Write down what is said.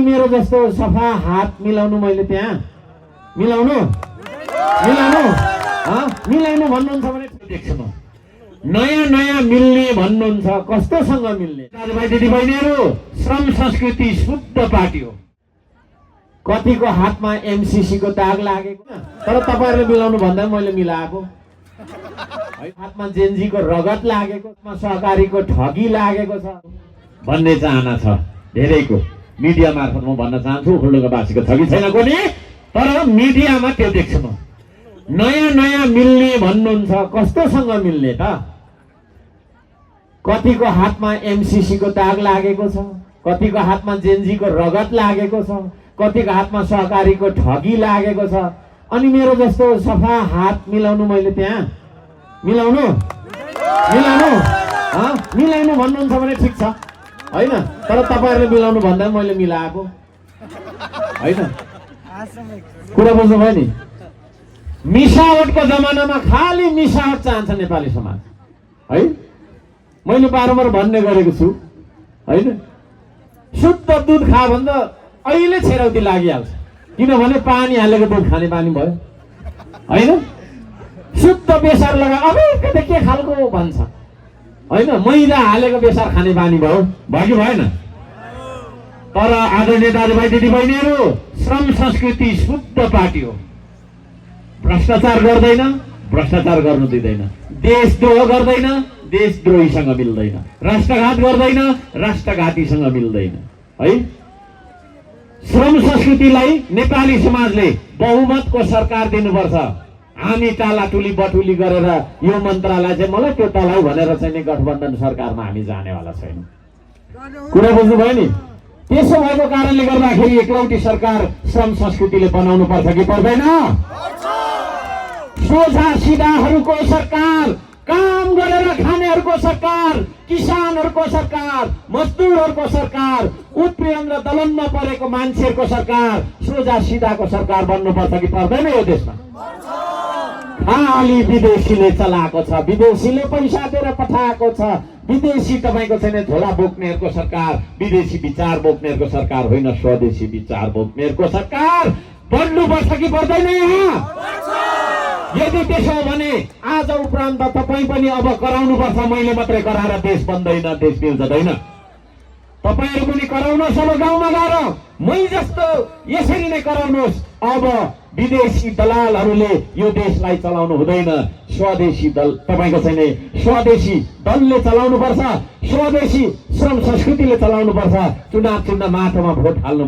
मेरो जस्तो सफा हात मिलाउनु मैले त्यहाँ मिलाउनु भन्नुहुन्छ भने देख्छु म नयाँ नयाँ मिल्ने भन्नुहुन्छ कस्तोसँग मिल्ने दाजुभाइ दिदीबहिनीहरू श्रम संस्कृति शुद्ध पार्टी हो। कतिको हातमा एमसीसी को दाग लागेको तर तपाईहरुले मिलाउनु भन्दा मैले मिलाएको हातमा जेन्जी को रगत लागेको सहकारीको ठगी लागेको छ भन्ने चाहना छ धेरैको। मिडिया मार्फत म भन्न चाहन्छु हुल्डोकावासीको छ कि छैन कोनी तर मिडियामा त्यो देख्छु म नयाँ नयाँ मिल्ने भन्नुहुन्छ कस्तोसँग मिल्ने त। कतिको हातमा एमसीसी को दाग लागेको छ कतिको हातमा जेन्जी को रगत लागेको छ कतिको हातमा सहकारीको ठगी लागेको छ अनि मेरो जस्तो सफा हात मिलाउनु मैले त्यहाँ मिलाउनु भन्नुहुन्छ भने ठिक छ हैन तर तपाईहरुले मिलाउनु भन्दा मैले मिलाएको हैन। कुरा बुझ्नुभयो नि। मिसावटको जमानामा खाली मिसावट चाहन्छ नेपाली समाज है। मैले बारम्बार भन्ने गरेको छु हैन। शुद्ध दुध खा भन्दा अहिले छेरौती लागिहाल्छ किनभने पानी हालेको दुध खाने बानी भयो हैन। शुद्ध बेसार लगा अब कतै के खालको भन्छ हैन। मैदा हालेको बेसार खाने बानी भयो कि भएन। तर आदरणीय दाजुभाइ दिदीबहिनीहरू श्रम संस्कृति शुद्ध पार्टी हो। भ्रष्टाचार गर्दैन भ्रष्टाचार गर्नु दिँदैन देशद्रोह गर्दैन देशद्रोहीसँग मिल्दैन राष्ट्रघात गर्दैन राष्ट्रघातीसँग मिल्दैन है। श्रम संस्कृतिलाई नेपाली समाजले बहुमतको सरकार दिनुपर्छ। हामी टालाटुली बटुली गरेर यो मन्त्रालय चाहिँ मलाई त्यो तलाई भनेर चाहिँ गठबन्धन सरकारमा हामी जानेवाला छैनौँ। कुरा बुझ्नुभयो नि। त्यसो भएको कारणले गर्दाखेरि एकलौटी सरकार श्रम संस्कृतिले बनाउनु पर्छ कि पर्दैन। सोझा सिधाहरूको सरकार काम गरेर खानेहरूको सरकार किसानहरूको सरकार मजदुरहरूको सरकार उत्पीडन र दलनमा परेको मान्छेहरूको सरकार सोझा सिधाको सरकार बन्नुपर्छ कि पर्दैन यो देशमा। खाली विदेशीले चलाएको छ विदेशीले पैसा दिएर पठाएको छ विदेशी तपाईको छैन झोला बोक्नेहरूको सरकार विदेशी विचार बोक्नेहरूको सरकार होइन स्वदेशी विचार बोक्नेहरूको सरकार बन्नुपर्छ कि पर्दैन यहाँ। यदि त्यसो हो भने आज उपरान्त तपाईँ पनि अब कराउनुपर्छ। मैले मात्रै कराएर देश बन्दैन देश मिल्दैन। तपाईहरु पनि कराउनुहोस् अब गाउँमा गएर मै जस्तो यसरी नै कराउनुहोस्। अब विदेशी दलालहरूले यो देशलाई चलाउनु हुँदैन। स्वदेशी दल तपाईको छैन स्वदेशी दलले चलाउनु पर्छ। स्वदेशी श्रम संस्कृतिले चलाउनु पर्छ। चुनाव चिन्ह माटोमा भोट हाल्नु